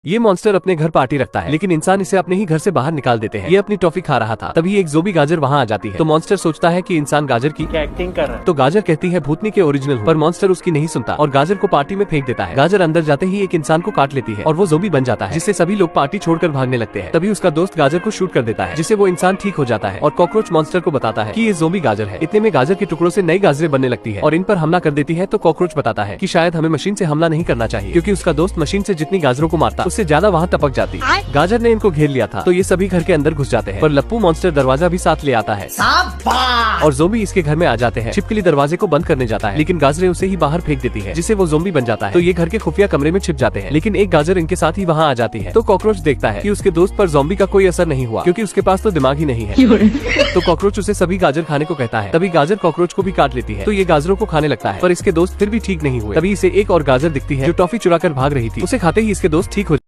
ये मॉन्स्टर अपने घर पार्टी रखता है, लेकिन इंसान इसे अपने ही घर से बाहर निकाल देते हैं। ये अपनी टॉफी खा रहा था, तभी एक ज़ोंबी गाजर वहाँ आ जाती है। तो मॉन्स्टर सोचता है कि इंसान गाजर की एक्टिंग कर रहा है। तो गाजर कहती है भूतनी के ओरिजिनल हूँ, पर मॉन्स्टर उसकी नहीं सुनता और गाजर को पार्टी में फेंक देता है। गाजर अंदर जाते ही एक इंसान को काट लेती है और वो ज़ोंबी बन जाता है, जिससे सभी लोग पार्टी छोड़कर भागने लगते हैं। तभी उसका दोस्त गाजर को शूट कर देता है, जिससे वो इंसान ठीक हो जाता है और कॉकरोच मॉन्स्टर को बताता है कि ये ज़ोंबी गाजर है। इतने में गाजर के टुकड़ों से नई गाजरें बनने लगती है और इन पर हमला कर देती है। तो कॉकरोच बताता है कि शायद हमें मशीन से हमला नहीं करना चाहिए, क्योंकि उसका दोस्त मशीन से जितनी गाजरों को मारता उससे ज्यादा वहाँ टपक जाती। गाजर ने इनको घेर लिया था, तो ये सभी घर के अंदर घुस जाते हैं, पर लप्पू मॉन्स्टर दरवाजा भी साथ ले आता है और ज़ोंबी इसके घर में आ जाते हैं। छिपकली दरवाजे को बंद करने जाता है, लेकिन गाजरें उसे ही बाहर फेंक देती है, जिससे वो ज़ोंबी बन जाता है। तो ये घर के खुफिया कमरे में छिप जाते हैं, लेकिन एक गाजर इनके साथ ही वहाँ आ जाती है। तो कॉकरोच देखता है कि उसके दोस्त पर ज़ोंबी का कोई असर नहीं हुआ, क्योंकि उसके पास तो दिमाग ही नहीं है। तो कॉकरोच उसे सभी गाजर खाने को कहता है। तभी गाजर कॉकरोच को भी काट लेती है, तो ये गाजरों को खाने लगता है, पर इसके दोस्त फिर भी ठीक नहीं हुए। तभी इसे एक और गाजर दिखती है जो टॉफी चुरा कर भाग रही थी। उसे खाते ही इसके दोस्त ठीक हो